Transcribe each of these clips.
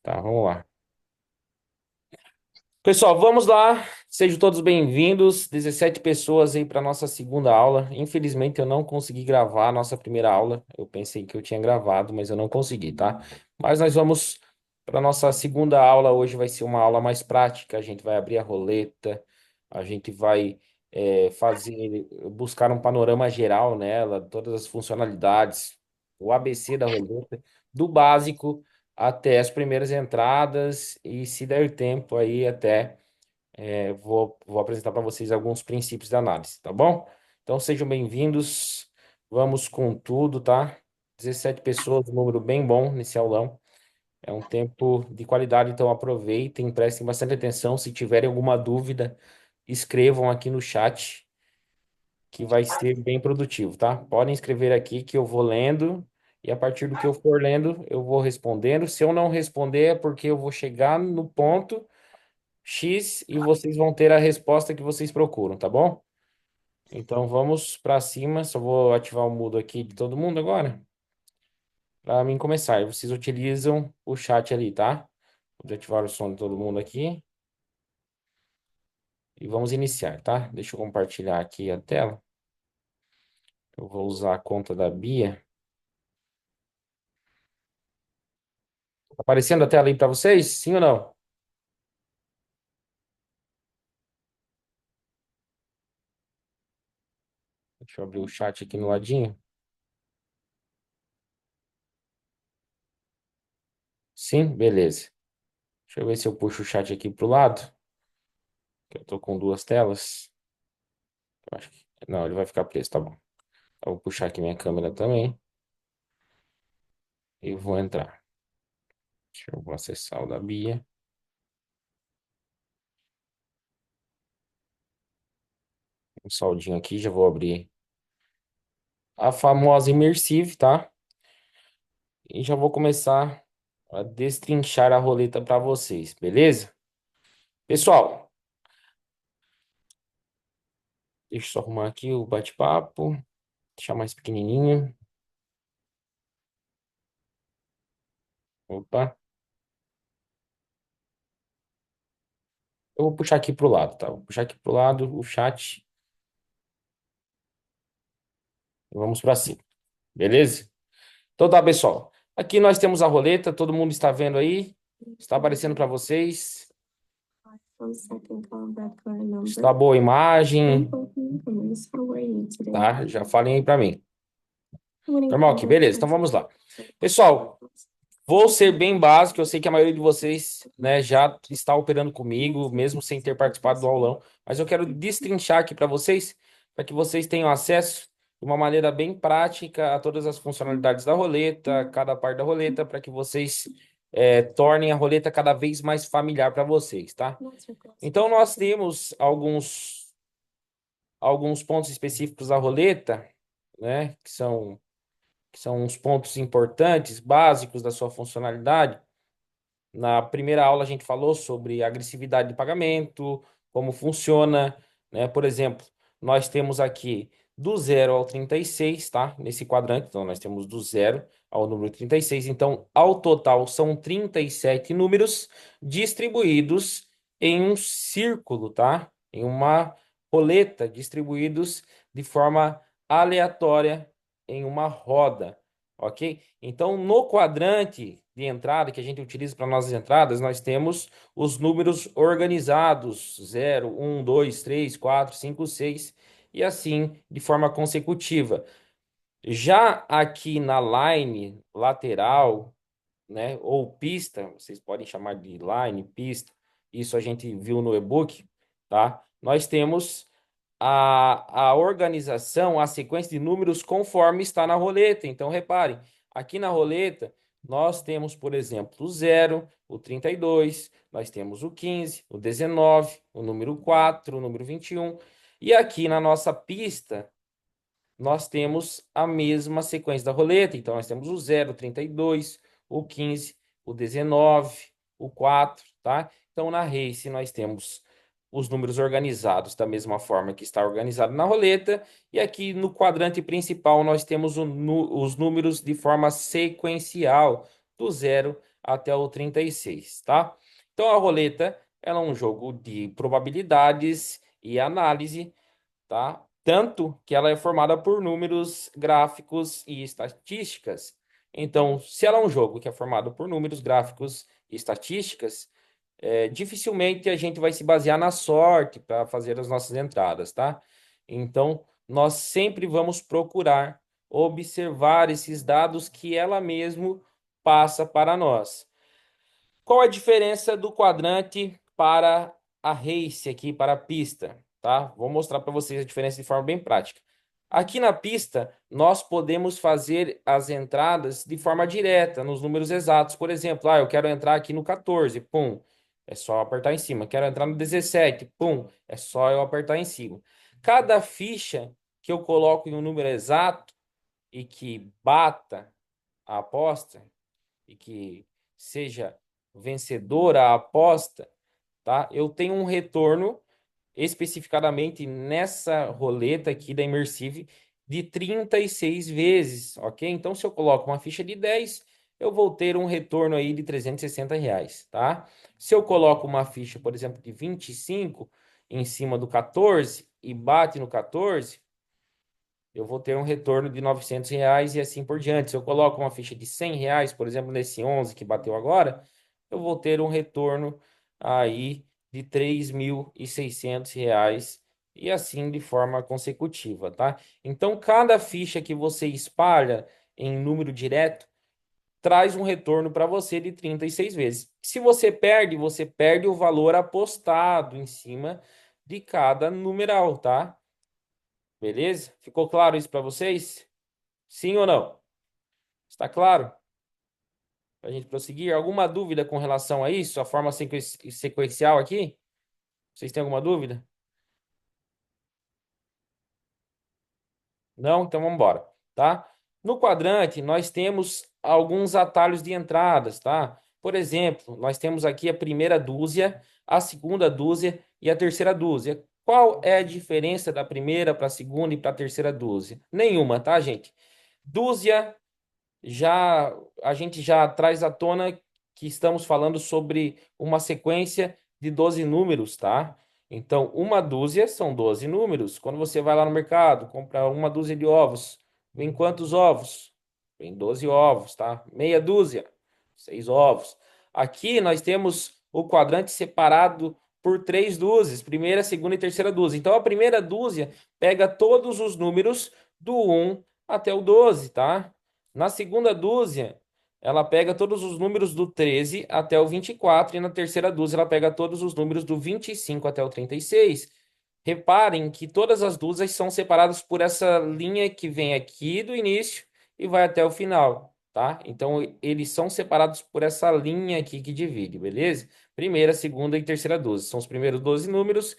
Tá, vamos lá. Pessoal, vamos lá. Sejam todos bem-vindos. 17 pessoas aí para nossa segunda aula. Infelizmente, eu não consegui gravar a nossa primeira aula. Eu pensei que eu tinha gravado, mas eu não consegui, tá? Mas nós vamos para nossa segunda aula. Hoje vai ser uma aula mais prática. A gente vai abrir a roleta, a gente vai buscar um panorama geral nela, todas as funcionalidades, o ABC da roleta, do básico até as primeiras entradas e, se der tempo aí, até vou apresentar para vocês alguns princípios de análise, tá bom? Então sejam bem-vindos, vamos com tudo, tá? 17 pessoas, um número bem bom nesse aulão. É um tempo de qualidade, então aproveitem, prestem bastante atenção. Se tiverem alguma dúvida, escrevam aqui no chat, que vai ser bem produtivo, tá? Podem escrever aqui que eu vou lendo. E a partir do que eu for lendo, eu vou respondendo. Se eu não responder, é porque eu vou chegar no ponto X e vocês vão ter a resposta que vocês procuram, tá bom? Então vamos para cima. Só vou ativar o mudo aqui de todo mundo agora para mim começar. Vocês utilizam o chat ali, tá? Vou ativar o som de todo mundo aqui e vamos iniciar, tá? Deixa eu compartilhar aqui a tela. Eu vou usar a conta da Bia. Tá aparecendo a tela aí para vocês? Sim ou não? Deixa eu abrir o chat aqui no ladinho. Sim, beleza. Deixa eu ver se eu puxo o chat aqui pro lado, que eu tô com duas telas. Eu acho que... Não, ele vai ficar preso, tá bom. Eu vou puxar aqui minha câmera também e vou entrar. Deixa eu vou acessar o da Bia. Um soldinho aqui, já vou abrir a famosa Immersive, tá? E já vou começar a destrinchar a roleta para vocês, beleza? Pessoal, deixa eu só arrumar aqui o bate-papo, deixar mais pequenininho. Opa, eu vou puxar aqui pro lado, tá? Vou puxar aqui pro lado o chat e vamos para cima, beleza? Então tá, pessoal. Aqui nós temos a roleta, todo mundo está vendo aí? Está aparecendo para vocês? Está boa a imagem? Tá? Já falem aí para mim. Normal aqui, beleza. Então vamos lá. Pessoal, vou ser bem básico. Eu sei que a maioria de vocês, né, já está operando comigo, mesmo sem ter participado do aulão. Mas eu quero destrinchar aqui para vocês, para que vocês tenham acesso de uma maneira bem prática a todas as funcionalidades da roleta, cada parte da roleta, para que vocês tornem a roleta cada vez mais familiar para vocês, tá? Então nós temos alguns pontos específicos da roleta, né, que são uns pontos importantes, básicos da sua funcionalidade. Na primeira aula, a gente falou sobre agressividade de pagamento, como funciona, né? Por exemplo, nós temos aqui do 0 ao 36, tá? Nesse quadrante, então nós temos do 0 ao número 36. Então, ao total, são 37 números distribuídos em um círculo, tá? Em uma roleta, distribuídos de forma aleatória em uma roda, ok? Então, no quadrante de entrada que a gente utiliza para nossas entradas, nós temos os números organizados: 0, 1, 2, 3, 4, 5, 6 e assim de forma consecutiva. Já aqui na line lateral, né, ou pista, vocês podem chamar de line, pista, isso a gente viu no e-book, tá? Nós temos a organização, a sequência de números conforme está na roleta. Então, reparem, aqui na roleta, nós temos, por exemplo, o 0, o 32, nós temos o 15, o 19, o número 4, o número 21. E aqui na nossa pista, nós temos a mesma sequência da roleta. Então, nós temos o 0, o 32, o 15, o 19, o 4, tá? Então, na race, nós temos os números organizados da mesma forma que está organizado na roleta. E aqui no quadrante principal, nós temos os números de forma sequencial, do 0 até o 36, tá? Então a roleta, ela é um jogo de probabilidades e análise, tá? Tanto que ela é formada por números, gráficos e estatísticas. Então, se ela é um jogo que é formado por números, gráficos e estatísticas, dificilmente a gente vai se basear na sorte para fazer as nossas entradas, tá? Então, nós sempre vamos procurar observar esses dados que ela mesmo passa para nós. Qual a diferença do quadrante para a race aqui, para a pista, tá? Vou mostrar para vocês a diferença de forma bem prática. Aqui na pista, nós podemos fazer as entradas de forma direta, nos números exatos. Por exemplo, eu quero entrar aqui no 14, pum, é só apertar em cima. Quero entrar no 17, pum, é só eu apertar em cima. Cada ficha que eu coloco em um número exato e que bata a aposta, e que seja vencedora a aposta, tá? Eu tenho um retorno especificadamente nessa roleta aqui da Immersive de 36 vezes, ok? Então, se eu coloco uma ficha de 10, eu vou ter um retorno aí de R$ 360, tá? Se eu coloco uma ficha, por exemplo, de 25 em cima do 14 e bate no 14, eu vou ter um retorno de R$ 900 e assim por diante. Se eu coloco uma ficha de R$ 100, por exemplo, nesse 11 que bateu agora, eu vou ter um retorno aí de R$ 3.600 e assim de forma consecutiva, tá? Então, cada ficha que você espalha em número direto traz um retorno para você de 36 vezes. Se você perde o valor apostado em cima de cada numeral, tá? Beleza? Ficou claro isso para vocês? Sim ou não? Está claro? Para a gente prosseguir. Alguma dúvida com relação a isso? A forma sequencial aqui? Vocês têm alguma dúvida? Não? Então vamos embora, tá? No quadrante, nós temos alguns atalhos de entradas, tá? Por exemplo, nós temos aqui a primeira dúzia, a segunda dúzia e a terceira dúzia. Qual é a diferença da primeira para a segunda e para a terceira dúzia? Nenhuma, tá, gente? Dúzia já a gente já traz à tona que estamos falando sobre uma sequência de 12 números, tá? Então, uma dúzia são 12 números. Quando você vai lá no mercado, compra uma dúzia de ovos, vem quantos ovos? Vem 12 ovos, tá? Meia dúzia, 6 ovos. Aqui nós temos o quadrante separado por três dúzias, primeira, segunda e terceira dúzia. Então, a primeira dúzia pega todos os números do 1 até o 12, tá? Na segunda dúzia, ela pega todos os números do 13 até o 24, e na terceira dúzia, ela pega todos os números do 25 até o 36. Reparem que todas as dúzias são separadas por essa linha que vem aqui do início e vai até o final, tá? Então, eles são separados por essa linha aqui que divide, beleza? Primeira, segunda e terceira dúzia. São os primeiros 12 números,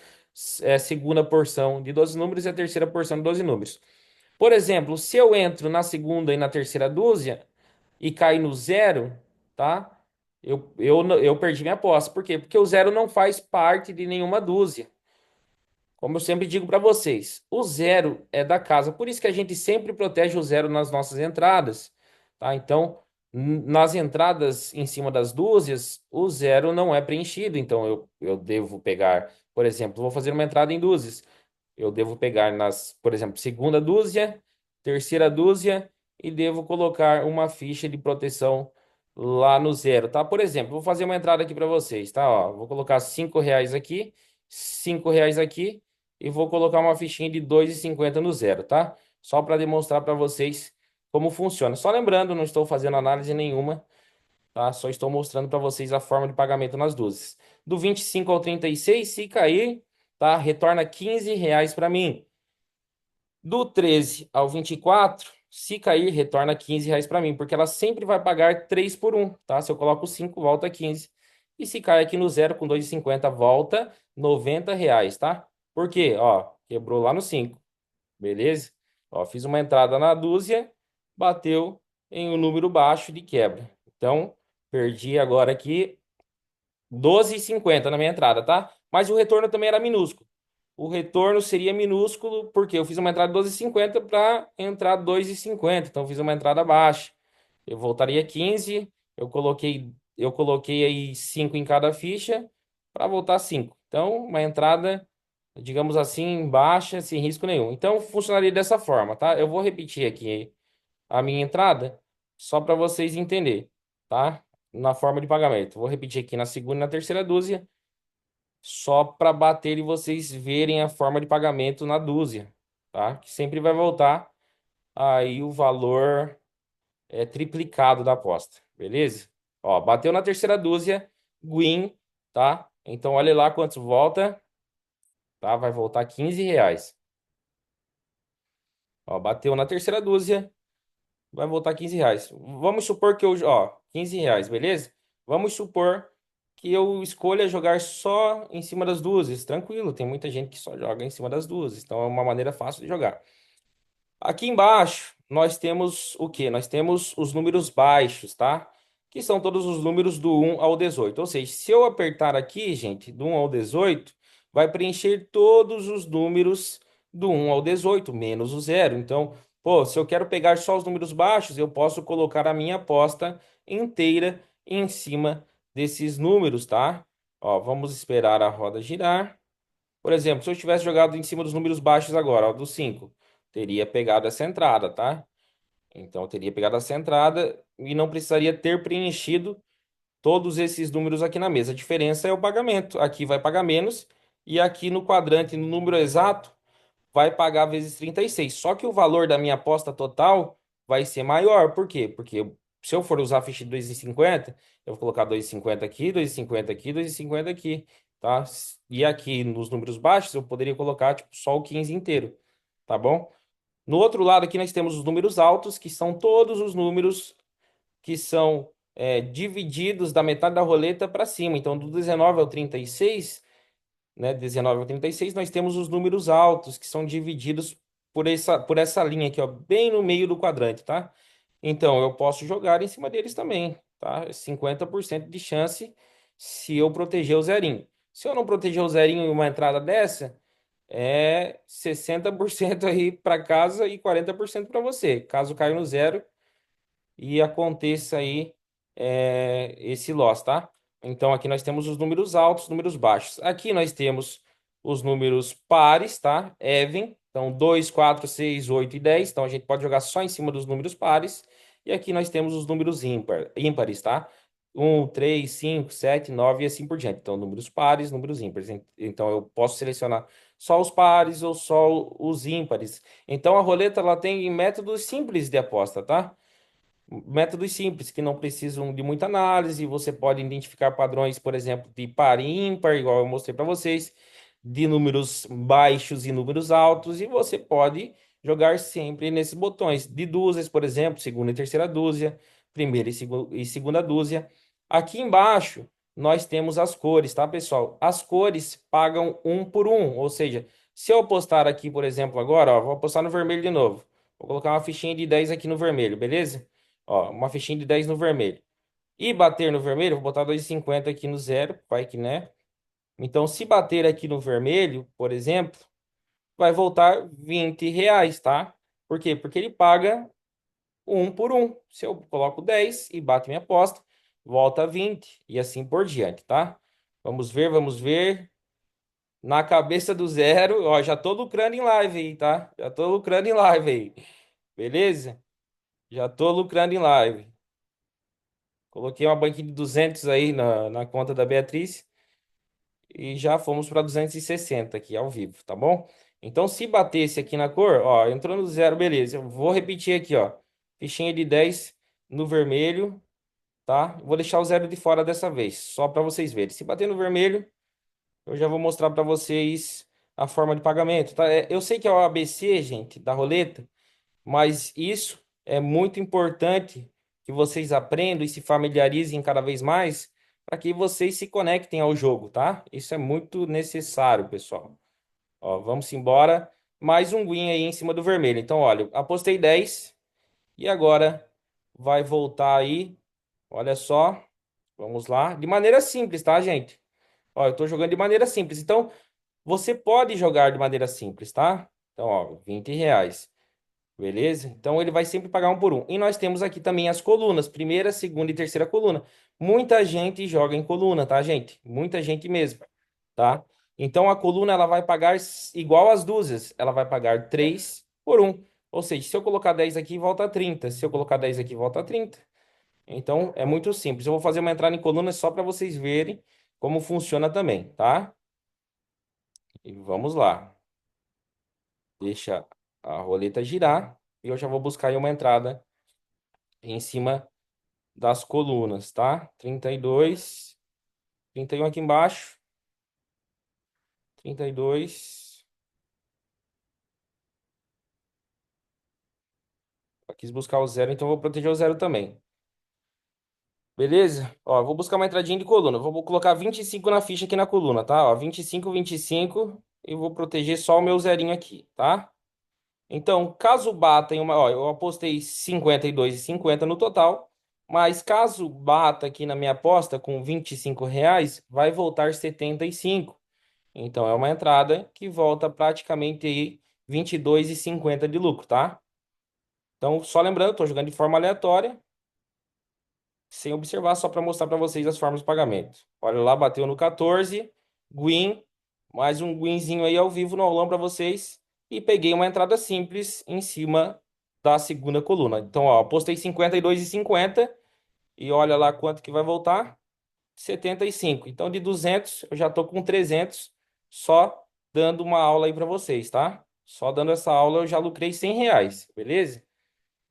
segunda porção de 12 números e a terceira porção de 12 números. Por exemplo, se eu entro na segunda e na terceira dúzia e cair no zero, tá? Eu perdi minha aposta. Por quê? Porque o zero não faz parte de nenhuma dúzia. Como eu sempre digo para vocês, o zero é da casa. Por isso que a gente sempre protege o zero nas nossas entradas, tá? Então, nas entradas em cima das dúzias, o zero não é preenchido. Então, eu devo pegar, por exemplo, vou fazer uma entrada em dúzias. Eu devo pegar por exemplo, segunda dúzia, terceira dúzia e devo colocar uma ficha de proteção lá no zero, tá? Por exemplo, vou fazer uma entrada aqui para vocês, tá? Ó, vou colocar R$ 5 aqui, R$ 5 aqui e vou colocar uma fichinha de 2,50 no zero, tá? Só para demonstrar para vocês como funciona. Só lembrando, não estou fazendo análise nenhuma, tá? Só estou mostrando para vocês a forma de pagamento nas dúzias. Do 25 ao 36, se cair, tá? Retorna R$ 15 para mim. Do 13 ao 24, se cair, retorna R$ 15 para mim, porque ela sempre vai pagar 3 por 1, tá? Se eu coloco 5, volta 15. E se cai aqui no zero com 2,50, volta R$ 90, tá? Por quê? Ó, quebrou lá no 5, beleza? Ó, fiz uma entrada na dúzia, bateu em um número baixo de quebra. Então, perdi agora aqui 12,50 na minha entrada, tá? Mas o retorno também era minúsculo. O retorno seria minúsculo porque eu fiz uma entrada de 12,50 para entrar 2,50. Então, eu fiz uma entrada baixa. Eu voltaria 15, eu coloquei eu coloquei aí 5 em cada ficha para voltar 5. Então, uma entrada, digamos assim, baixa, sem risco nenhum. Então, funcionaria dessa forma, tá? Eu vou repetir aqui a minha entrada só para vocês entenderem, tá? Na forma de pagamento. Vou repetir aqui na segunda e na terceira dúzia, só para bater e vocês verem a forma de pagamento na dúzia, tá? Que sempre vai voltar aí o valor triplicado da aposta, beleza? Ó, bateu na terceira dúzia, win, tá? Então olha lá quantos volta, tá? Vai voltar R$ 15. Ó, bateu na terceira dúzia, vai voltar R$ 15. Vamos supor que eu, ó, R$ 15, beleza? Vamos supor que eu escolha jogar só em cima das dúzias, tranquilo, tem muita gente que só joga em cima das dúzias, então é uma maneira fácil de jogar. Aqui embaixo, nós temos o quê? Nós temos os números baixos, tá? Que são todos os números do 1 ao 18. Ou seja, se eu apertar aqui, gente, do 1 ao 18, vai preencher todos os números do 1 ao 18, menos o zero. Então, pô, se eu quero pegar só os números baixos, eu posso colocar a minha aposta inteira em cima desses números, tá? Ó, vamos esperar a roda girar. Por exemplo, se eu tivesse jogado em cima dos números baixos agora, ó, do 5, teria pegado essa entrada, tá? Então, eu teria pegado essa entrada e não precisaria ter preenchido todos esses números aqui na mesa. A diferença é o pagamento. Aqui vai pagar menos e aqui no quadrante, no número exato, vai pagar vezes 36. Só que o valor da minha aposta total vai ser maior. Por quê? Porque se eu for usar a ficha de 2,50, eu vou colocar 2,50 aqui, 2,50 aqui, 2,50 aqui, tá? E aqui nos números baixos eu poderia colocar tipo, só o 15 inteiro, tá bom? No outro lado aqui nós temos os números altos, que são todos os números que são divididos da metade da roleta para cima. Então, do 19 ao 36, né, 19 ao 36, nós temos os números altos, que são divididos por essa linha aqui, ó, bem no meio do quadrante, tá? Então, eu posso jogar em cima deles também, tá? 50% de chance se eu proteger o zerinho. Se eu não proteger o zerinho em uma entrada dessa, é 60% aí para casa e 40% para você. Caso caia no zero, e aconteça aí esse loss, tá? Então aqui nós temos os números altos, números baixos. Aqui nós temos os números pares, tá? Even, então 2, 4, 6, 8 e 10. Então a gente pode jogar só em cima dos números pares. E aqui nós temos os números ímpares, tá? 1, 3, 5, 7, 9 e assim por diante. Então números pares, números ímpares. Então eu posso selecionar só os pares ou só os ímpares. Então a roleta ela tem métodos simples de aposta, tá? Métodos simples, que não precisam de muita análise. Você pode identificar padrões, por exemplo, de par e ímpar, igual eu mostrei para vocês, de números baixos e números altos, e você pode jogar sempre nesses botões de dúzias, por exemplo, segunda e terceira dúzia, primeira e segunda dúzia. Aqui embaixo, nós temos as cores, tá, pessoal? As cores pagam um por um, ou seja, se eu apostar aqui, por exemplo, agora, ó, vou apostar no vermelho de novo. Vou colocar uma fichinha de 10 aqui no vermelho, beleza? Ó, uma fichinha de 10 no vermelho. E bater no vermelho, vou botar 2,50 aqui no zero, vai que né? Então, se bater aqui no vermelho, por exemplo, vai voltar R$ 20, tá? Por quê? Porque ele paga um por um. Se eu coloco 10 e bato minha aposta, volta 20 e assim por diante, tá? Vamos ver, vamos ver. Na cabeça do zero, ó, já tô lucrando em live aí, tá? Já tô lucrando em live aí. Beleza? Já tô lucrando em live. Coloquei uma banquinha de 200 aí na conta da Beatriz e já fomos para 260 aqui ao vivo, tá bom? Então, se batesse aqui na cor, ó, entrou no zero, beleza. Eu vou repetir aqui, ó. Fichinha de 10 no vermelho, tá? Vou deixar o zero de fora dessa vez, só para vocês verem. Se bater no vermelho, eu já vou mostrar para vocês a forma de pagamento, tá? Eu sei que é o ABC, gente, da roleta. Mas isso é muito importante que vocês aprendam e se familiarizem cada vez mais para que vocês se conectem ao jogo, tá? Isso é muito necessário, pessoal. Ó, vamos embora. Mais um win aí em cima do vermelho. Então, olha, apostei 10 e agora vai voltar aí. Olha só. Vamos lá. De maneira simples, tá, gente? Ó, eu tô jogando de maneira simples. Então, você pode jogar de maneira simples, tá? Então, ó, R$ 20. Beleza? Então ele vai sempre pagar um por um. E nós temos aqui também as colunas, primeira, segunda e terceira coluna. Muita gente joga em coluna, tá, gente? Muita gente mesmo, tá? Então a coluna ela vai pagar igual às dúzias, ela vai pagar 3 por um. Ou seja, se eu colocar 10 aqui, volta a 30. Se eu colocar 10 aqui, volta a 30. Então é muito simples. Eu vou fazer uma entrada em coluna só para vocês verem como funciona também, tá? E vamos lá. Deixa a roleta girar e eu já vou buscar aí uma entrada em cima das colunas, tá? 32, 31 aqui embaixo, 32. Eu quis buscar o zero, então eu vou proteger o zero também. Beleza? Ó, eu vou buscar uma entradinha de coluna. Vou colocar 25 na ficha aqui na coluna, tá? Ó, 25, 25 e vou proteger só o meu zerinho aqui, tá? Então, caso bata em uma, ó, eu apostei 52 e 50 no total, mas caso bata aqui na minha aposta com R$ 25, vai voltar 75. Então é uma entrada que volta praticamente aí 22,50 de lucro, tá? Então, só lembrando, estou jogando de forma aleatória, sem observar, só para mostrar para vocês as formas de pagamento. Olha lá, bateu no 14, Gwin, mais um Gwinzinho aí ao vivo no aulão para vocês. E peguei uma entrada simples em cima da segunda coluna. Então, ó, apostei 52,50 e olha lá quanto que vai voltar. 75. Então, de 200, eu já tô com 300, só dando uma aula aí para vocês, tá? Só dando essa aula eu já lucrei R$ 100, beleza?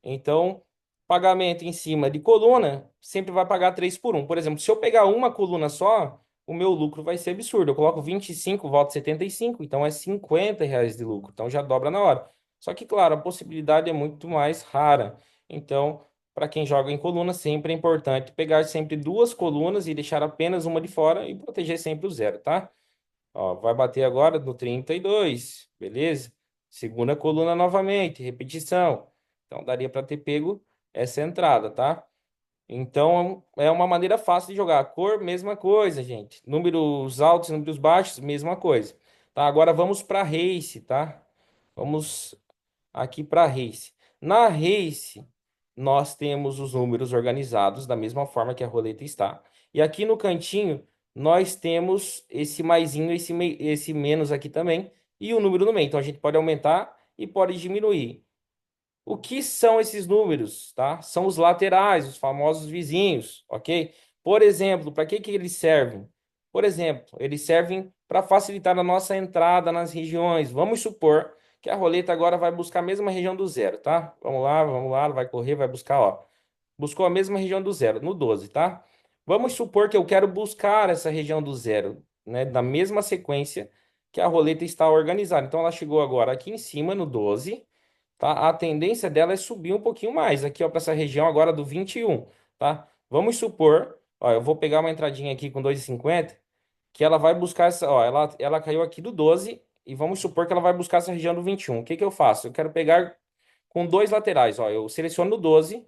Então, pagamento em cima de coluna sempre vai pagar 3 por um. Por exemplo, se eu pegar uma coluna só, o meu lucro vai ser absurdo. Eu coloco 25, volto 75, então é R$ 50 de lucro. Então já dobra na hora. Só que, claro, a possibilidade é muito mais rara. Então, para quem joga em coluna, sempre é importante pegar sempre duas colunas e deixar apenas uma de fora e proteger sempre o zero, tá? Ó, vai bater agora no 32, beleza? Segunda coluna novamente, repetição. Então daria para ter pego essa entrada, tá? Então é uma maneira fácil de jogar. Cor, mesma coisa, gente. Números altos, números baixos, mesma coisa. Tá? Agora vamos para race, tá? Vamos aqui para race. Na race, nós temos os números organizados da mesma forma que a roleta está. E aqui no cantinho, nós temos esse maisinho, esse menos aqui também, e o número no meio. Então a gente pode aumentar e pode diminuir. O que são esses números, tá? São os laterais, os famosos vizinhos, ok? Por exemplo, para que que eles servem? Por exemplo, eles servem para facilitar a nossa entrada nas regiões. Vamos supor que a roleta agora vai buscar a mesma região do zero, tá? Vamos lá, vai correr, vai buscar, ó. Buscou a mesma região do zero, no 12, tá? Vamos supor que eu quero buscar essa região do zero, né? Da mesma sequência que a roleta está organizada. Então ela chegou agora aqui em cima, no 12, tá? A tendência dela é subir um pouquinho mais, aqui, ó, para essa região agora do 21, tá? Vamos supor, ó, eu vou pegar uma entradinha aqui com 2,50, que ela vai buscar essa, ó, ela caiu aqui do 12 e vamos supor que ela vai buscar essa região do 21. O que que eu faço? Eu quero pegar com dois laterais, ó, eu seleciono o 12,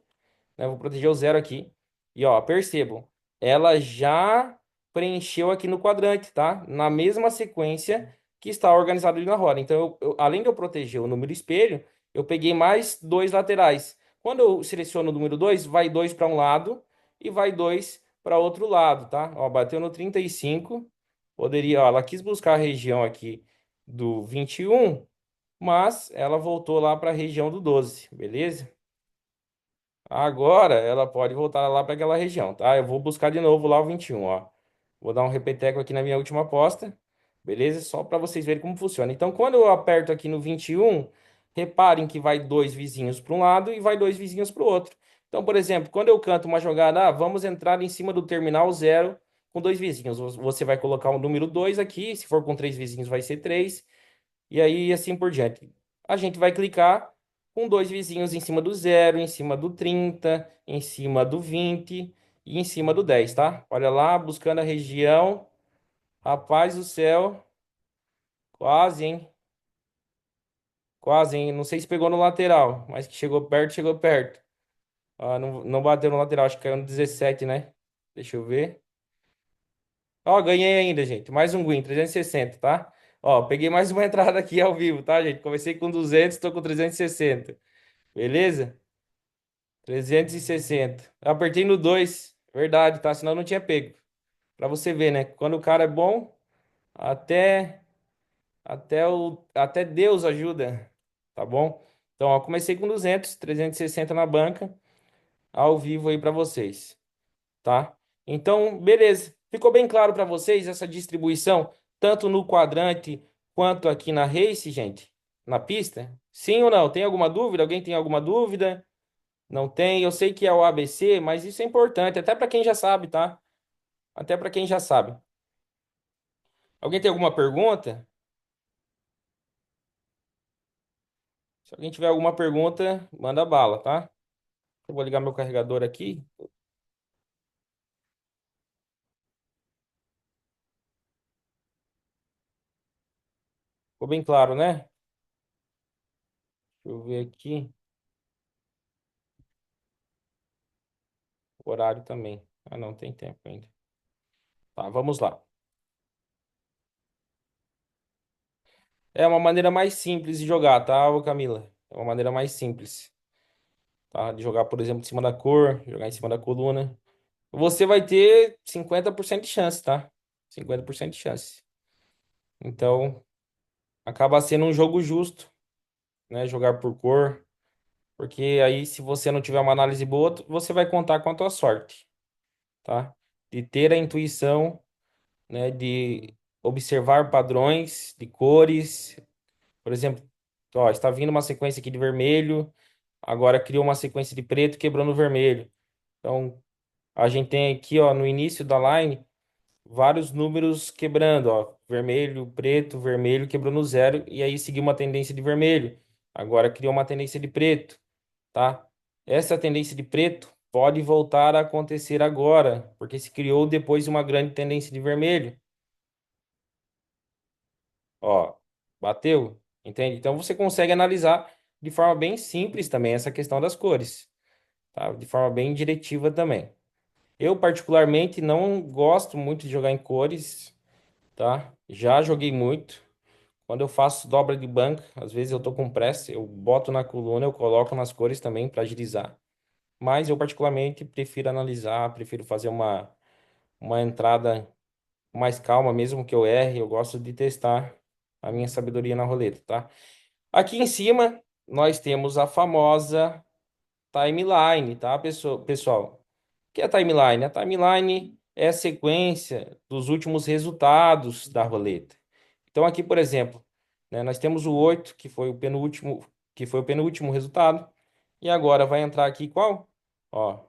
né? Vou proteger o zero aqui. E ó, percebam, ela já preencheu aqui no quadrante, tá? Na mesma sequência que está organizado ali na roda. Então, além de eu proteger o número espelho, eu peguei mais dois laterais. Quando eu seleciono o número 2 vai dois para um lado e vai dois para outro lado, tá? Ó, bateu no 35. Poderia, ó, ela quis buscar a região aqui do 21, mas ela voltou lá para a região do 12, beleza? Agora ela pode voltar lá para aquela região, tá? Eu vou buscar de novo lá o 21, ó. Vou dar um repeteco aqui na minha última aposta, beleza? Só para vocês verem como funciona. Então, quando eu aperto aqui no 21, reparem que vai dois vizinhos para um lado e vai dois vizinhos para o outro. Então, por exemplo, quando eu canto uma jogada, vamos entrar em cima do terminal zero com dois vizinhos. Você vai colocar o número 2 aqui, se for com três vizinhos vai ser 3 e aí assim por diante. A gente vai clicar com dois vizinhos em cima do zero, em cima do 30, em cima do 20 e em cima do 10, tá? Olha lá, buscando a região. Rapaz do céu, quase, hein? Quase, hein? Não sei se pegou no lateral, mas que chegou perto, chegou perto. Ah, não, não bateu no lateral, acho que caiu no 17, né? Deixa eu ver. Ó, ganhei ainda, gente. Mais um win, 360, tá? Ó, peguei mais uma entrada aqui ao vivo, tá, gente? Comecei com 200, tô com 360. Beleza? 360. Eu apertei no 2. Verdade, tá? Senão eu não tinha pego. Pra você ver, né? Quando o cara é bom, até até Deus ajuda, tá bom? Então, ó, comecei com 200, 360 na banca, ao vivo aí pra vocês, tá? Então, beleza. Ficou bem claro pra vocês essa distribuição, tanto no quadrante quanto aqui na race, gente? Na pista? Sim ou não? Tem alguma dúvida? Alguém tem alguma dúvida? Não tem? Eu sei que é o ABC, mas isso é importante, até pra quem já sabe, tá? Até pra quem já sabe. Alguém tem alguma pergunta? Se alguém tiver alguma pergunta, manda bala, tá? Eu vou ligar meu carregador aqui. Ficou bem claro, né? Deixa eu ver aqui. O horário também. Ah, não, tem tempo ainda. Tá, vamos lá. É uma maneira mais simples de jogar, tá, ô Camila? É uma maneira mais simples, tá? De jogar, por exemplo, em cima da cor, jogar em cima da coluna. Você vai ter 50% de chance, tá? 50% de chance. Então, acaba sendo um jogo justo, né? Jogar por cor. Porque aí, se você não tiver uma análise boa, você vai contar com a tua sorte, tá? De ter a intuição, né? De observar padrões de cores. Por exemplo, ó, está vindo uma sequência aqui de vermelho, agora criou uma sequência de preto quebrando o vermelho. Então, a gente tem aqui, ó, no início da line, vários números quebrando, ó, vermelho, preto, vermelho quebrou no zero, e aí seguiu uma tendência de vermelho. Agora criou uma tendência de preto, tá? Essa tendência de preto pode voltar a acontecer agora, porque se criou depois uma grande tendência de vermelho. Ó, bateu, entende? Então você consegue analisar de forma bem simples também essa questão das cores, tá? De forma bem diretiva também. Eu particularmente não gosto muito de jogar em cores, tá? Já joguei muito. Quando eu faço dobra de banca, às vezes eu tô com pressa, eu boto na coluna, eu coloco nas cores também para agilizar. Mas eu particularmente prefiro analisar, prefiro fazer uma entrada mais calma, mesmo que eu erre, eu gosto de testar a minha sabedoria na roleta, tá? Aqui em cima, nós temos a famosa timeline, tá, pessoal? O que é a timeline? A timeline é a sequência dos últimos resultados da roleta. Então, aqui, por exemplo, né, nós temos o 8 que foi o penúltimo resultado. E agora vai entrar aqui qual? Ó,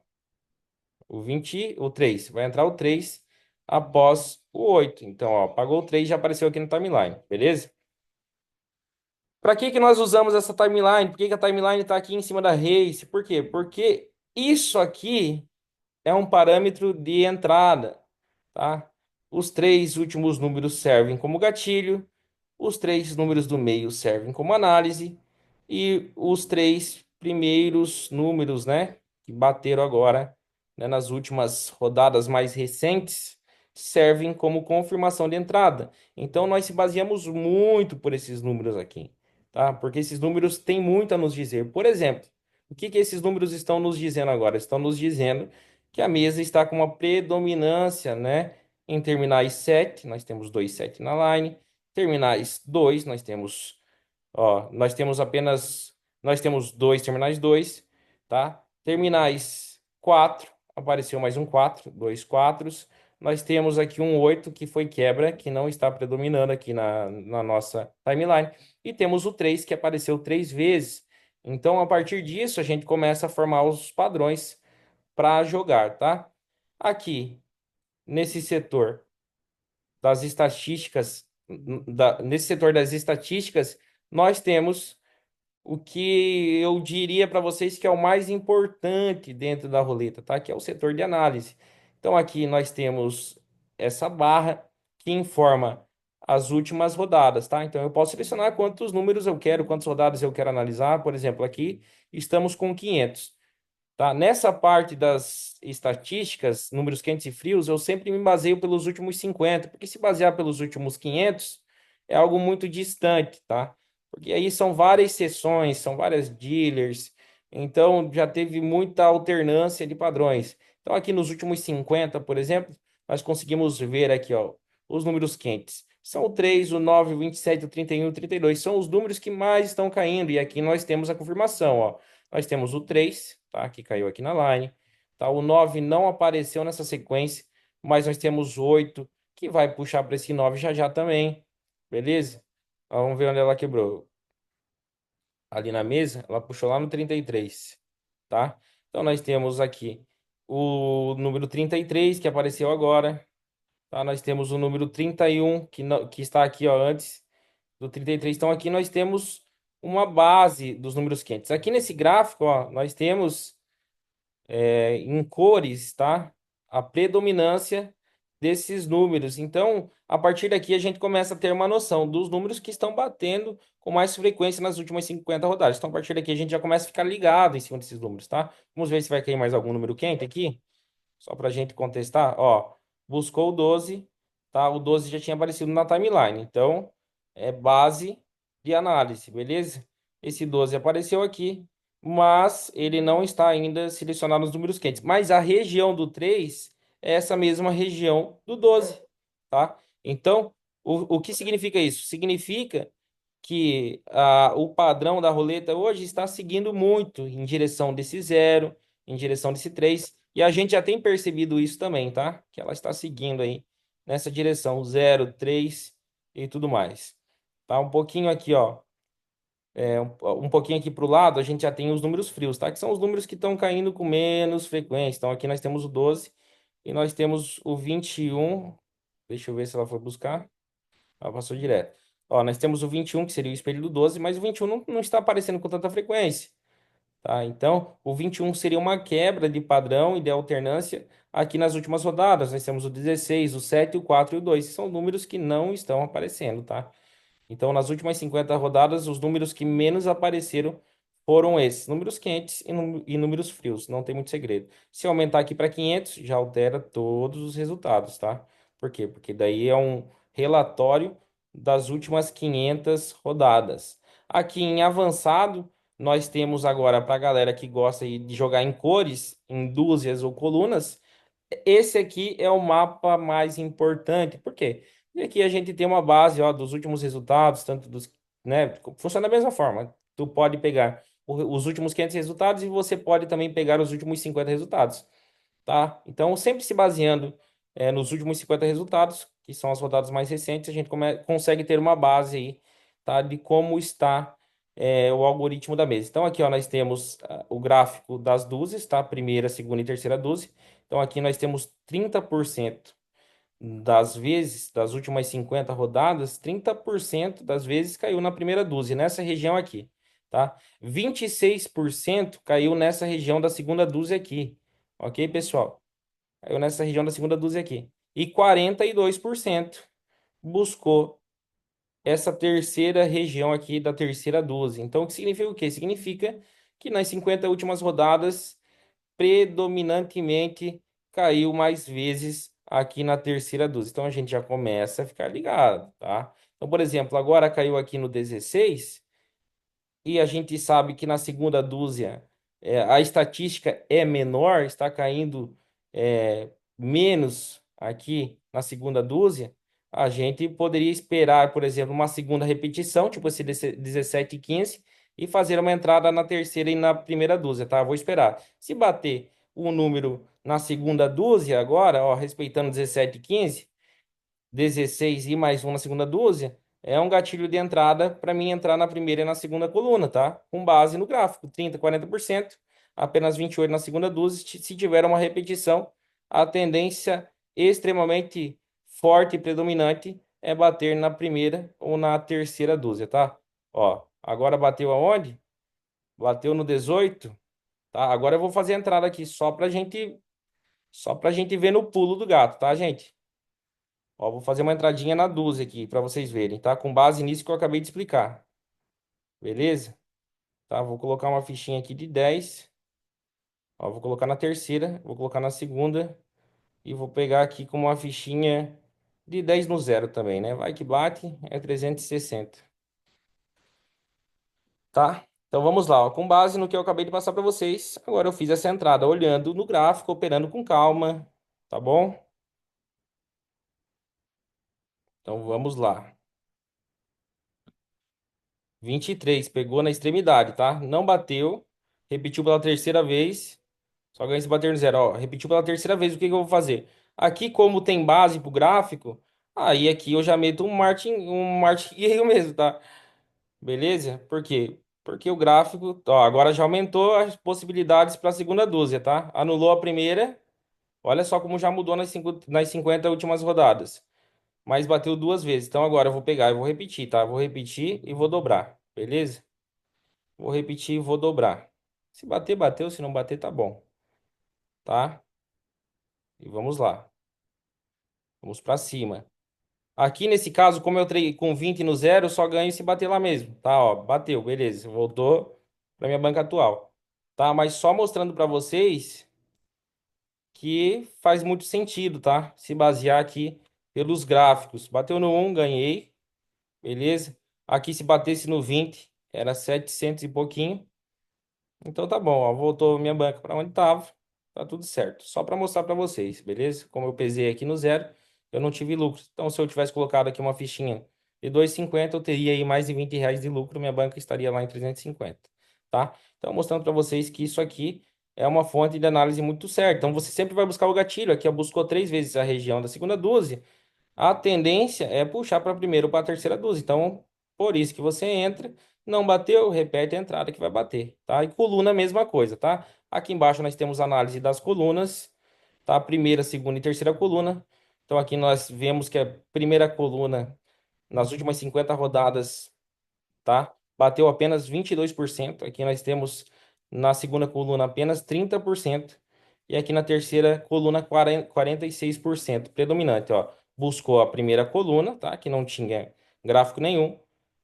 o 3. Vai entrar o 3 após o 8. Então, ó, pagou o 3 já apareceu aqui no timeline, beleza? Para que que nós usamos essa timeline? Por que que a timeline está aqui em cima da race? Por quê? Porque isso aqui é um parâmetro de entrada, tá? Os três últimos números servem como gatilho, os três números do meio servem como análise e os três primeiros números, né, que bateram agora, né, nas últimas rodadas mais recentes, servem como confirmação de entrada. Então nós se baseamos muito por esses números aqui, tá? Porque esses números têm muito a nos dizer. Por exemplo, o que que esses números estão nos dizendo agora? Estão nos dizendo que a mesa está com uma predominância, né, em terminais 7, nós temos dois 7 na line, terminais 2, nós temos dois terminais 2, tá? Terminais 4, apareceu mais um 4, dois 4. Nós temos aqui um 8 que foi quebra, que não está predominando aqui na nossa timeline. E temos o 3 que apareceu três vezes. Então, a partir disso, a gente começa a formar os padrões para jogar, tá? Aqui, nesse setor das estatísticas, nesse setor das estatísticas, nós temos o que eu diria para vocês que é o mais importante dentro da roleta, tá? Que é o setor de análise. Então aqui nós temos essa barra que informa as últimas rodadas, tá? Então eu posso selecionar quantos números eu quero, quantas rodadas eu quero analisar. Por exemplo, aqui estamos com 500. Tá? Nessa parte das estatísticas, números quentes e frios, eu sempre me baseio pelos últimos 50, porque se basear pelos últimos 500 é algo muito distante, tá? Porque aí são várias sessões, são várias dealers, Então, já teve muita alternância de padrões. Então, aqui nos últimos 50, por exemplo, nós conseguimos ver aqui, ó, os números quentes. São o 3, o 9, o 27, o 31, o 32. São os números que mais estão caindo. E aqui nós temos a confirmação, ó. Nós temos o 3, tá? Que caiu aqui na line. Tá? O 9 não apareceu nessa sequência, mas nós temos o 8, que vai puxar para esse 9 já já também. Beleza? Vamos ver onde ela quebrou ali na mesa, ela puxou lá no 33, tá? Então nós temos aqui o número 33 que apareceu agora, tá? Nós temos o número 31 que está aqui, ó, antes do 33. Então aqui nós temos uma base dos números quentes. Aqui nesse gráfico, ó, nós temos em cores, tá? A predominância desses números. Então, a partir daqui a gente começa a ter uma noção dos números que estão batendo com mais frequência nas últimas 50 rodadas. Então, a partir daqui a gente já começa a ficar ligado em cima desses números, tá? Vamos ver se vai cair mais algum número quente aqui. Só para a gente contestar, ó, buscou o 12, tá? O 12 já tinha aparecido na timeline, então é base de análise, beleza? Esse 12 apareceu aqui, mas ele não está ainda selecionado nos números quentes. Mas a região do 3 é essa mesma região do 12, tá? Então, o que significa isso? Significa que o padrão da roleta hoje está seguindo muito em direção desse zero, em direção desse 3, e a gente já tem percebido isso também, tá? Que ela está seguindo aí nessa direção, zero, 3 e tudo mais. Tá? Um pouquinho aqui, ó, um pouquinho aqui para o lado, a gente já tem os números frios, tá? Que são os números que estão caindo com menos frequência. Então aqui nós temos o 12 e nós temos o 21. Deixa eu ver se ela foi buscar. Ela passou direto. Ó, nós temos o 21, que seria o espelho do 12, mas o 21 não está aparecendo com tanta frequência, tá? Então, o 21 seria uma quebra de padrão e de alternância aqui nas últimas rodadas. Nós temos o 16, o 7, o 4 e o 2, que são números que não estão aparecendo, tá? Então, nas últimas 50 rodadas, os números que menos apareceram foram esses, números quentes e números frios, não tem muito segredo. Se eu aumentar aqui para 500, já altera todos os resultados, tá? Por quê? Porque daí é um relatório das últimas 500 rodadas. Aqui em avançado, nós temos agora para a galera que gosta aí de jogar em cores, em dúzias ou colunas, esse aqui é o mapa mais importante. Por quê? E aqui a gente tem uma base, ó, dos últimos resultados, tanto dos, né, funciona da mesma forma. Tu pode pegar os últimos 500 resultados e você pode também pegar os últimos 50 resultados, tá? Então, sempre se baseando nos últimos 50 resultados, que são as rodadas mais recentes, a gente consegue ter uma base aí, tá, de como está o algoritmo da mesa. Então, aqui, ó, nós temos o gráfico das dúzias, tá? Primeira, segunda e terceira dúzia. Então, aqui nós temos 30% das vezes, das últimas 50 rodadas, 30% das vezes caiu na primeira dúzia, nessa região aqui, tá? 26% caiu nessa região da segunda dúzia aqui, ok, pessoal? Caiu nessa região da segunda dúzia aqui. E 42% buscou essa terceira região aqui da terceira dúzia. Então, o que significa o quê? Significa que nas 50 últimas rodadas, predominantemente caiu mais vezes aqui na terceira dúzia. Então a gente já começa a ficar ligado, tá? Então, por exemplo, agora caiu aqui no 16 e a gente sabe que na segunda dúzia a estatística é menor, está caindo menos aqui na segunda dúzia, a gente poderia esperar, por exemplo, uma segunda repetição, tipo esse 17 e 15, e fazer uma entrada na terceira e na primeira dúzia, tá? Vou esperar. Se bater o número na segunda dúzia agora, ó, respeitando 17 e 15, 16 e mais um na segunda dúzia, é um gatilho de entrada para mim entrar na primeira e na segunda coluna, tá? Com base no gráfico, 30, 40%, apenas 28 na segunda dúzia. Se tiver uma repetição, a tendência extremamente forte e predominante é bater na primeira ou na terceira dúzia, tá? Ó, agora bateu aonde? Bateu no 18, tá? Agora eu vou fazer a entrada aqui só pra gente ver no pulo do gato, tá, gente? Ó, vou fazer uma entradinha na dúzia aqui para vocês verem, tá? Com base nisso que eu acabei de explicar. Beleza? Tá? Vou colocar uma fichinha aqui de 10. Ó, vou colocar na terceira, vou colocar na segunda e vou pegar aqui com uma fichinha de 10 no zero também, né? Vai que bate, é 360. Tá? Então vamos lá, ó. Com base no que eu acabei de passar para vocês, agora eu fiz essa entrada olhando no gráfico, operando com calma, tá bom? Então vamos lá. 23 pegou na extremidade, tá? Não bateu, repetiu pela terceira vez, só ganha se bater no zero, ó. Repetiu pela terceira vez, o que que eu vou fazer? Aqui, como tem base pro gráfico, aí aqui eu já meto um martingale mesmo, tá? Beleza? Por quê? Porque o gráfico, ó, agora já aumentou as possibilidades para a segunda dúzia, tá? Anulou a primeira. Olha só como já mudou nas 50 últimas rodadas. Mas bateu duas vezes. Então agora eu vou pegar e vou repetir, tá? Vou repetir e vou dobrar. Beleza? Vou repetir e vou dobrar. Se bater, bateu. Se não bater, tá bom. Tá? E vamos lá. Vamos para cima. Aqui nesse caso, como eu trei com 20 no zero, eu só ganho se bater lá mesmo. Tá? Ó, bateu. Beleza. Voltou para minha banca atual. Tá? Mas só mostrando para vocês que faz muito sentido, tá? Se basear aqui pelos gráficos. Bateu no um, ganhei. Beleza? Aqui se batesse no 20 era 700 e pouquinho. Então tá bom, ó, voltou minha banca para onde estava. Tá tudo certo. Só para mostrar para vocês, beleza? Como eu pesei aqui no zero, eu não tive lucro. Então se eu tivesse colocado aqui uma fichinha de 2,50, eu teria aí mais de R$ 20 de lucro, minha banca estaria lá em 350, tá? Então mostrando para vocês que isso aqui é uma fonte de análise muito certa. Então você sempre vai buscar o gatilho. Aqui eu buscou três vezes a região da segunda dúzia. A tendência é puxar para a primeira ou para a terceira dúzia. Então, por isso que você entra, não bateu, repete a entrada que vai bater, tá? E coluna, a mesma coisa, tá? Aqui embaixo nós temos análise das colunas, tá? Primeira, segunda e terceira coluna. Então, aqui nós vemos que a primeira coluna, nas últimas 50 rodadas, tá? Bateu apenas 22%. Aqui nós temos na segunda coluna apenas 30%. E aqui na terceira coluna 46% predominante, ó. Buscou a primeira coluna, tá? Que não tinha gráfico nenhum.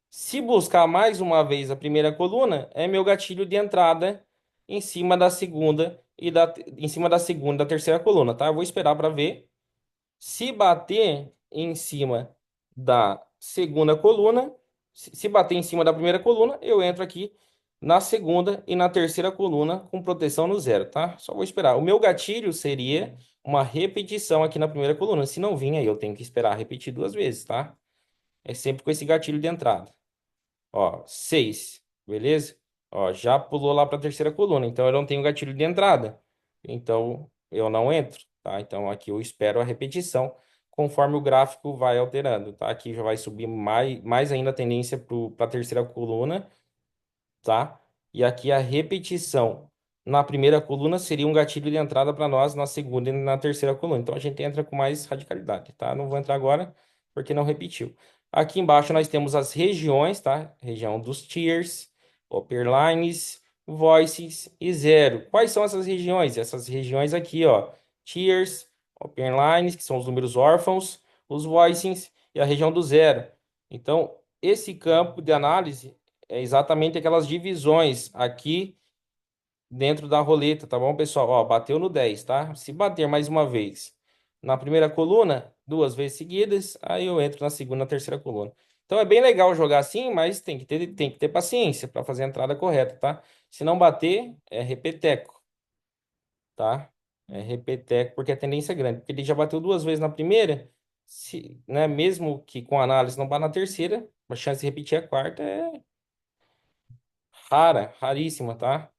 Se buscar mais uma vez a primeira coluna, é meu gatilho de entrada em cima da segunda em cima da segunda e da terceira coluna, tá? Eu vou esperar para ver. Se bater em cima da segunda coluna, se bater em cima da primeira coluna, eu entro aqui na segunda e na terceira coluna com proteção no zero, tá? Só vou esperar. O meu gatilho seria uma repetição aqui na primeira coluna. Se não vir, aí eu tenho que esperar repetir duas vezes, tá? É sempre com esse gatilho de entrada. Ó, 6, beleza? Ó, já pulou lá para a terceira coluna, então eu não tenho gatilho de entrada. Então eu não entro, tá? Então aqui eu espero a repetição conforme o gráfico vai alterando, tá? Aqui já vai subir mais ainda a tendência para a terceira coluna, tá? E aqui a repetição na primeira coluna seria um gatilho de entrada para nós na segunda e na terceira coluna. Então a gente entra com mais radicalidade, tá? Não vou entrar agora porque não repetiu. Aqui embaixo nós temos as regiões, tá? Região dos tiers, upper lines, voices e zero. Quais são essas regiões? Essas regiões aqui, ó, tiers, upper lines, que são os números órfãos, os voicings e a região do zero. Então, esse campo de análise é exatamente aquelas divisões aqui dentro da roleta, tá bom, pessoal? Ó, bateu no 10, tá? Se bater mais uma vez na primeira coluna, duas vezes seguidas, aí eu entro na segunda, na terceira coluna. Então é bem legal jogar assim, mas tem que ter paciência para fazer a entrada correta, tá? Se não bater, é repeteco, tá? É repeteco porque a tendência é grande. Porque ele já bateu duas vezes na primeira, se, né, mesmo que com análise não bata na terceira, a chance de repetir a quarta é rara, raríssima, tá?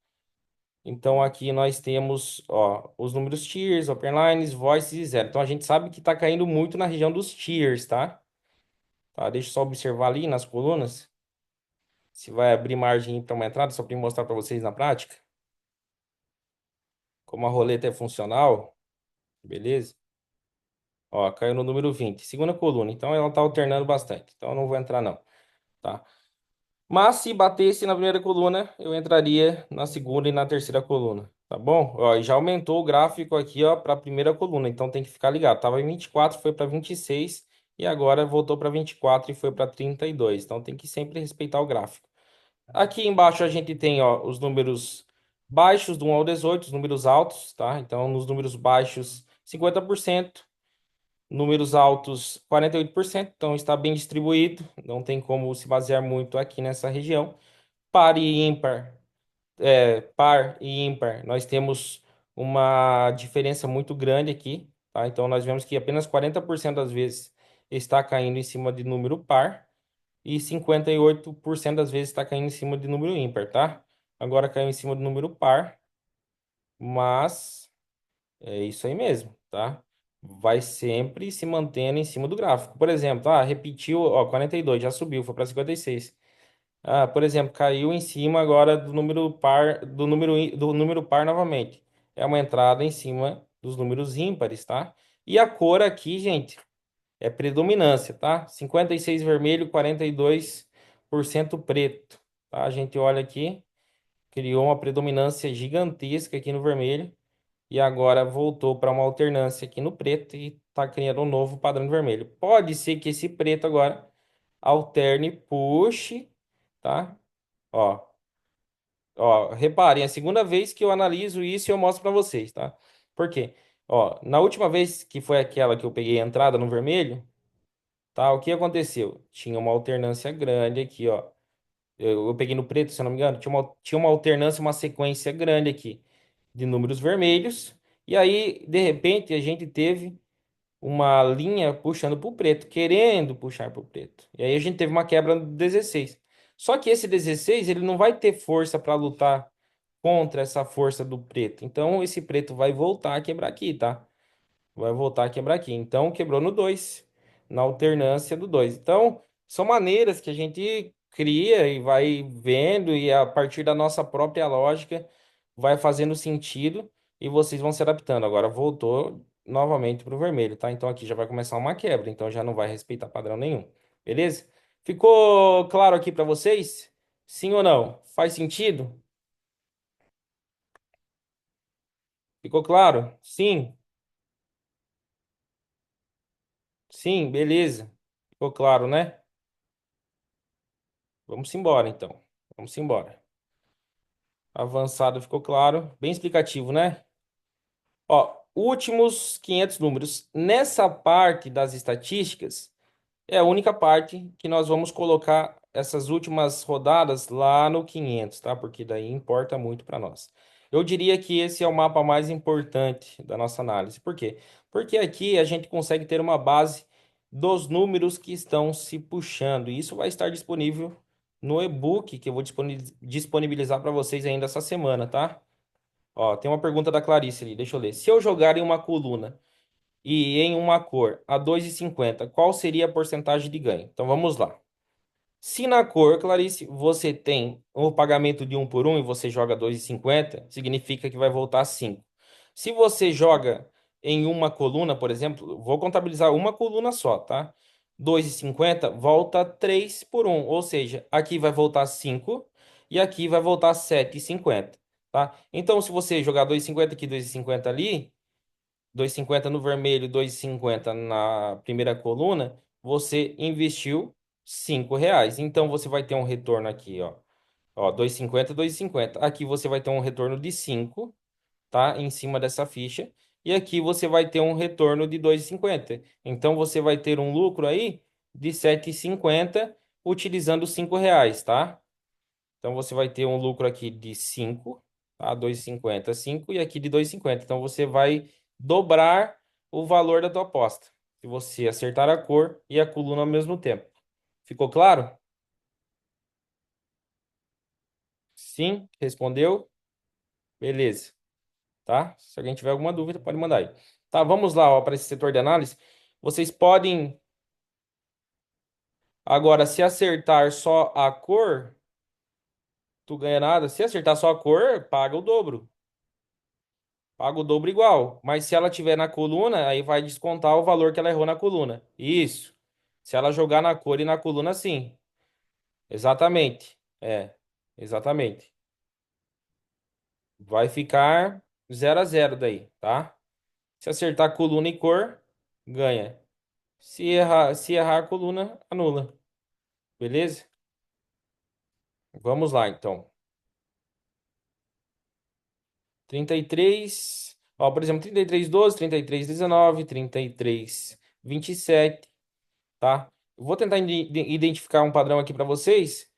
Então aqui nós temos, ó, os números tiers, open lines, voices e zero. Então a gente sabe que está caindo muito na região dos tiers, tá? Tá? Deixa eu só observar ali nas colunas. Se vai abrir margem para uma entrada, só para mostrar para vocês na prática. Como a roleta é funcional, beleza? Ó, caiu no número 20, segunda coluna. Então ela está alternando bastante. Então eu não vou entrar não, tá? Mas se batesse na primeira coluna, eu entraria na segunda e na terceira coluna, tá bom? Ó, e já aumentou o gráfico aqui, ó, para a primeira coluna, então tem que ficar ligado. Tava em 24, foi para 26 e agora voltou para 24 e foi para 32. Então tem que sempre respeitar o gráfico. Aqui embaixo a gente tem, ó, os números baixos do 1 ao 18, os números altos, tá? Então nos números baixos, 50%. Números altos, 48%, então está bem distribuído, não tem como se basear muito aqui nessa região. Par e ímpar, par e ímpar, nós temos uma diferença muito grande aqui, tá? Então nós vemos que apenas 40% das vezes está caindo em cima de número par e 58% das vezes está caindo em cima de número ímpar, tá? Agora caiu em cima do número par, mas é isso aí mesmo, tá? Vai sempre se mantendo em cima do gráfico. Por exemplo, repetiu, ó, 42, já subiu, foi para 56. Por exemplo, caiu em cima agora do número par, do número par novamente. É uma entrada em cima dos números ímpares, tá? E a cor aqui, gente, é predominância, tá? 56 vermelho, 42% preto, tá? A gente olha aqui, criou uma predominância gigantesca aqui no vermelho e agora voltou para uma alternância aqui no preto e tá criando um novo padrão de vermelho. Pode ser que esse preto agora alterne, puxe, tá? Ó, reparem, é a segunda vez que eu analiso isso e eu mostro para vocês, tá? Por quê? Ó, na última vez que foi aquela que eu peguei a entrada no vermelho, tá? O que aconteceu? Tinha uma alternância grande aqui, ó. Eu peguei no preto, se eu não me engano, tinha uma alternância, uma sequência grande aqui de números vermelhos. E aí, de repente, a gente teve uma linha puxando para o preto, querendo puxar para o preto. E aí a gente teve uma quebra no 16. Só que esse 16, ele não vai ter força para lutar contra essa força do preto. Então, esse preto vai voltar a quebrar aqui, tá? Vai voltar a quebrar aqui. Então, quebrou no 2 na alternância do 2. Então, são maneiras que a gente cria e vai vendo, e a partir da nossa própria lógica vai fazendo sentido e vocês vão se adaptando. Agora, voltou novamente para o vermelho, tá? Então, aqui já vai começar uma quebra, então já não vai respeitar padrão nenhum. Beleza? Ficou claro aqui para vocês? Sim ou não? Faz sentido? Ficou claro? Sim, sim, beleza. Ficou claro, né? Vamos embora, então. Vamos embora. Avançado ficou claro. Bem explicativo, né? Ó, últimos 500 números. Nessa parte das estatísticas, é a única parte que nós vamos colocar essas últimas rodadas lá no 500, tá? Porque daí importa muito para nós. Eu diria que esse é o mapa mais importante da nossa análise. Por quê? Porque aqui a gente consegue ter uma base dos números que estão se puxando. E isso vai estar disponível no e-book que eu vou disponibilizar para vocês ainda essa semana, tá? Ó, tem uma pergunta da Clarice ali, deixa eu ler. Se eu jogar em uma coluna e em uma cor a 2,50, qual seria a porcentagem de ganho? Então vamos lá. Se na cor, Clarice, você tem o pagamento de um por um e você joga 2,50, significa que vai voltar 5. Se você joga em uma coluna, por exemplo, vou contabilizar uma coluna só, tá? 2,50 volta 3 por um, ou seja, aqui vai voltar 5 e aqui vai voltar 7,50, tá? Então, se você jogar 2,50 aqui, 2,50 ali, 2,50 no vermelho, 2,50 na primeira coluna, você investiu R$ 5. Então você vai ter um retorno aqui, ó. Ó, 2,50, 2,50. Aqui você vai ter um retorno de 5, tá? Em cima dessa ficha. E aqui você vai ter um retorno de 2,50. Então você vai ter um lucro aí de 7,50 utilizando R$ 5, tá? Então você vai ter um lucro aqui de 5, tá? 2,50, 5 e aqui de 2,50. Então você vai dobrar o valor da tua aposta. Se você acertar a cor e a coluna ao mesmo tempo. Ficou claro? Sim? Respondeu? Beleza, tá? Se alguém tiver alguma dúvida, pode mandar aí. Tá, vamos lá, ó, para esse setor de análise. Vocês podem agora, se acertar só a cor, tu ganha nada. Se acertar só a cor, paga o dobro. Paga o dobro igual. Mas se ela tiver na coluna, aí vai descontar o valor que ela errou na coluna. Isso. Se ela jogar na cor e na coluna, sim. Exatamente. Exatamente. Vai ficar 0 a 0 daí, tá? Se acertar coluna e cor, ganha. Se errar a coluna, anula. Beleza? Vamos lá, então. 33. Ó, por exemplo, 33,12, 33,19, 33,27. Tá? Vou tentar identificar um padrão aqui para vocês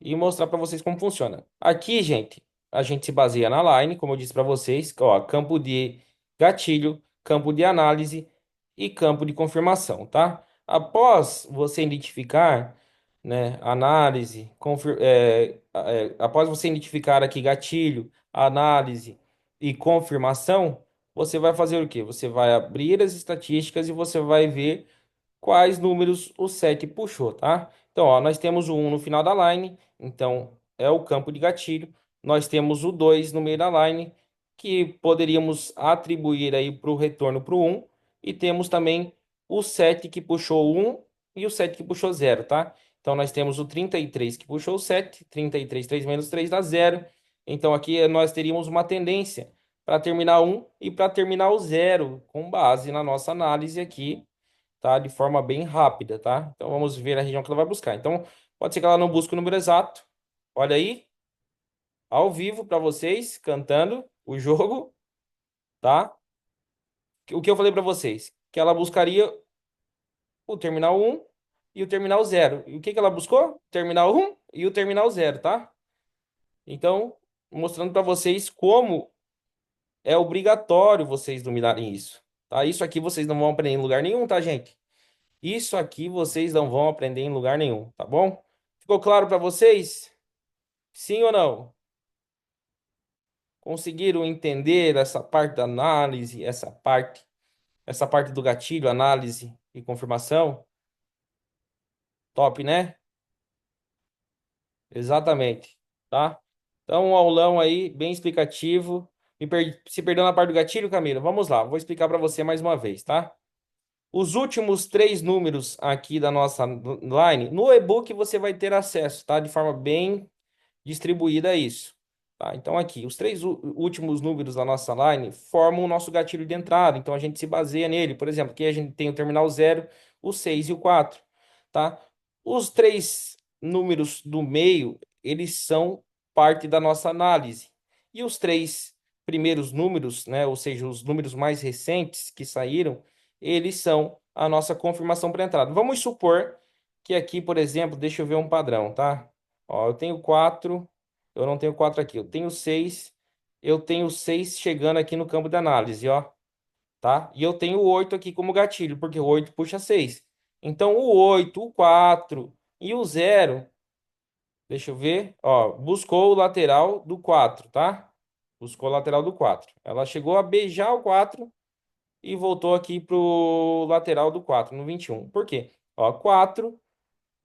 e mostrar para vocês como funciona. Aqui, gente, a gente se baseia na line, como eu disse para vocês, ó, campo de gatilho, campo de análise e campo de confirmação, tá? Após você identificar, né, análise, após você identificar aqui gatilho, análise e confirmação, você vai fazer o quê? Você vai abrir as estatísticas e você vai ver quais números o 7 puxou, tá? Então, ó, nós temos o 1 no final da line, então é o campo de gatilho. Nós temos o 2 no meio da line, que poderíamos atribuir aí para o retorno para o 1. E temos também o 7 que puxou o 1 e o 7 que puxou 0, tá? Então, nós temos o 33 que puxou o 7, 33, 3 menos 3 dá 0. Então, aqui nós teríamos uma tendência para terminar 1 e para terminar o 0, com base na nossa análise aqui, tá? De forma bem rápida, tá? Então vamos ver a região que ela vai buscar. Então pode ser que ela não busque o número exato. Olha aí, ao vivo para vocês, cantando o jogo, tá? O que eu falei para vocês? Que ela buscaria o terminal um e o terminal zero. E o que que ela buscou? O terminal um e o terminal zero, tá? Então, mostrando para vocês como é obrigatório vocês dominarem isso, tá? Isso aqui vocês não vão aprender em lugar nenhum, tá, gente? Isso aqui vocês não vão aprender em lugar nenhum, tá bom? Ficou claro para vocês? Sim ou não? Conseguiram entender essa parte da análise, essa parte do gatilho, análise e confirmação? Top, né? Exatamente, tá? Então, um aulão aí, bem explicativo. Se perdeu na parte do gatilho, Camila? Vamos lá, vou explicar para você mais uma vez, tá? Os últimos três números aqui da nossa line, no e-book você vai ter acesso, tá? De forma bem distribuída a isso. Tá? Então, aqui, os três últimos números da nossa line formam o nosso gatilho de entrada. Então, a gente se baseia nele. Por exemplo, aqui a gente tem o terminal 0, o 6 e o 4. Tá? Os três números do meio, eles são parte da nossa análise. E os três primeiros números, né, ou seja, os números mais recentes que saíram, eles são a nossa confirmação para entrada. Vamos supor que aqui, por exemplo, deixa eu ver um padrão, tá? Ó, eu tenho 4, eu não tenho 4 aqui, eu tenho 6 chegando aqui no campo de análise, ó, tá? E eu tenho o 8 aqui como gatilho, porque o 8 puxa 6. Então, o 8, o 4 e o 0, deixa eu ver, ó, buscou o lateral do 4, tá? Buscou o lateral do 4. Ela chegou a beijar o 4 e voltou aqui pro lateral do 4, no 21. Por quê? Ó, 4,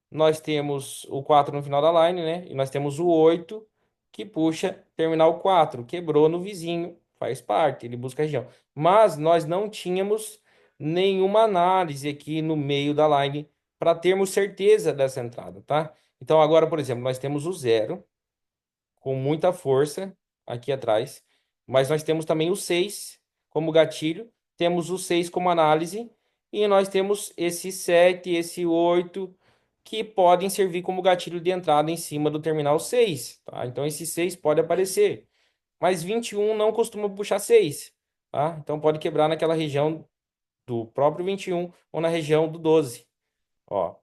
nós temos o 4 no final da line, né? E nós temos o 8 que puxa terminal 4, quebrou no vizinho, faz parte, ele busca a região. Mas nós não tínhamos nenhuma análise aqui no meio da line para termos certeza dessa entrada, tá? Então agora, por exemplo, nós temos o 0 com muita força aqui atrás, mas nós temos também o 6 como gatilho, temos o 6 como análise, e nós temos esse 7, esse 8 que podem servir como gatilho de entrada em cima do terminal 6, tá? Então esse 6 pode aparecer, mas 21 não costuma puxar 6, tá? Então pode quebrar naquela região do próprio 21 ou na região do 12. Ó,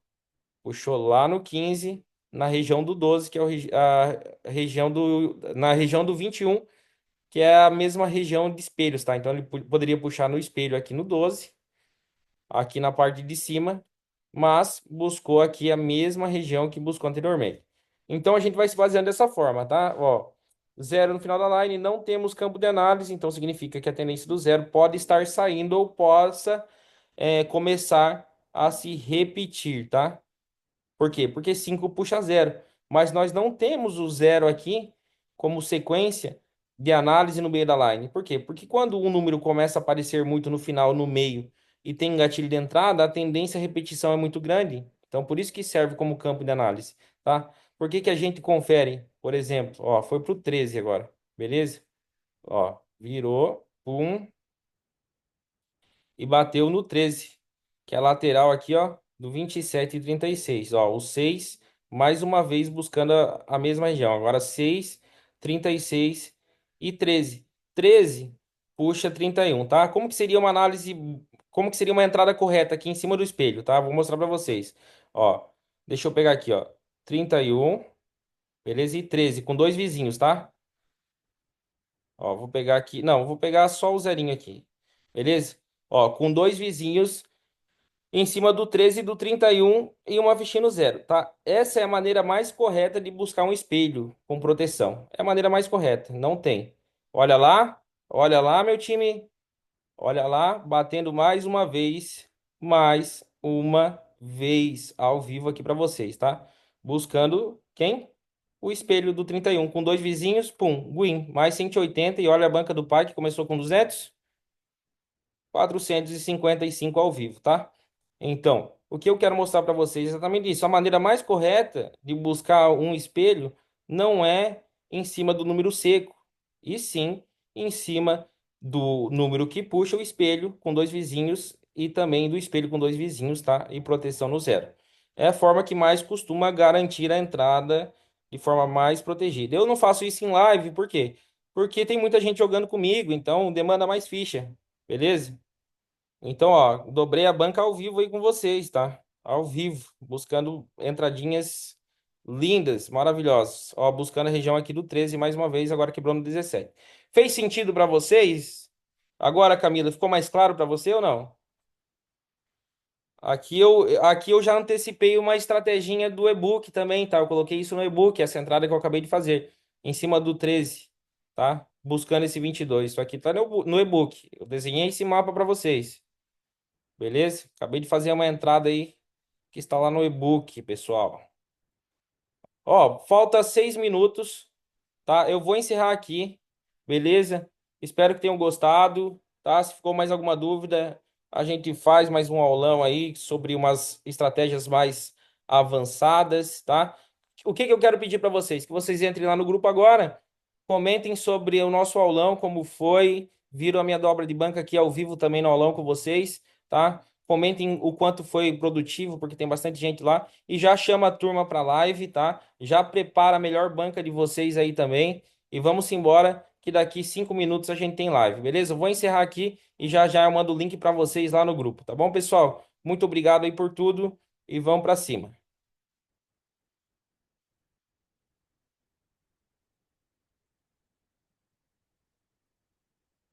puxou lá no 15, na região do 12, que é a região na região do 21, que é a mesma região de espelhos, tá? Então ele poderia puxar no espelho aqui no 12, aqui na parte de cima, mas buscou aqui a mesma região que buscou anteriormente. Então a gente vai se baseando dessa forma, tá? Ó, 0 no final da line, não temos campo de análise, então significa que a tendência do 0 pode estar saindo ou possa começar a se repetir, tá? Por quê? Porque 5 puxa zero. Mas nós não temos o zero aqui como sequência de análise no meio da line. Por quê? Porque quando um número começa a aparecer muito no final, no meio, e tem um gatilho de entrada, a tendência à repetição é muito grande. Então, por isso que serve como campo de análise, tá? Por que que a gente confere? Por exemplo, ó, foi pro 13 agora, beleza? Ó, virou, pum, e bateu no 13, que é a lateral aqui, ó, do 27 e 36. Ó, o 6 mais uma vez buscando a mesma região. Agora 6, 36 e 13. 13 puxa 31, tá? Como que seria uma análise, como que seria uma entrada correta aqui em cima do espelho, tá? Vou mostrar para vocês. Ó, deixa eu pegar aqui, ó, 31. Beleza? E 13, com dois vizinhos, tá? Ó, vou pegar aqui. Não, vou pegar só o zerinho aqui. Beleza? Ó, com dois vizinhos em cima do 13 e do 31 e uma fichinha no zero, tá? Essa é a maneira mais correta de buscar um espelho com proteção. É a maneira mais correta, não tem. Olha lá, meu time. Olha lá, batendo mais uma vez ao vivo aqui para vocês, tá? Buscando quem? O espelho do 31 com dois vizinhos, pum, win, mais 180 e olha a banca do pai que começou com 200, 455 ao vivo, tá? Então, o que eu quero mostrar para vocês é exatamente isso. A maneira mais correta de buscar um espelho não é em cima do número seco, e sim em cima do número que puxa o espelho com dois vizinhos e também do espelho com dois vizinhos, tá? E proteção no zero. É a forma que mais costuma garantir a entrada de forma mais protegida. Eu não faço isso em live, por quê? Porque tem muita gente jogando comigo, então demanda mais ficha, beleza? Então, ó, dobrei a banca ao vivo aí com vocês, tá? Ao vivo, buscando entradinhas lindas, maravilhosas. Ó, buscando a região aqui do 13 mais uma vez, agora quebrou no 17. Fez sentido pra vocês? Agora, Camila, ficou mais claro pra você ou não? Aqui eu já antecipei uma estratégia do e-book também, tá? Eu coloquei isso no e-book, essa entrada que eu acabei de fazer, em cima do 13, tá? Buscando esse 22. Isso aqui tá no e-book. Eu desenhei esse mapa pra vocês. Beleza? Acabei de fazer uma entrada aí que está lá no e-book, pessoal. Ó, falta 6 minutos, tá? Eu vou encerrar aqui, beleza? Espero que tenham gostado, tá? Se ficou mais alguma dúvida, a gente faz mais um aulão aí sobre umas estratégias mais avançadas, tá? O que que eu quero pedir para vocês? Que vocês entrem lá no grupo agora, comentem sobre o nosso aulão, como foi, viram a minha dobra de banca aqui ao vivo também no aulão com vocês, tá? Comentem o quanto foi produtivo, porque tem bastante gente lá. E já chama a turma para live, tá? Já prepara a melhor banca de vocês aí também. E vamos embora, que daqui 5 minutos a gente tem live, beleza? Eu vou encerrar aqui e já já eu mando o link para vocês lá no grupo, tá bom, pessoal? Muito obrigado aí por tudo e vamos para cima.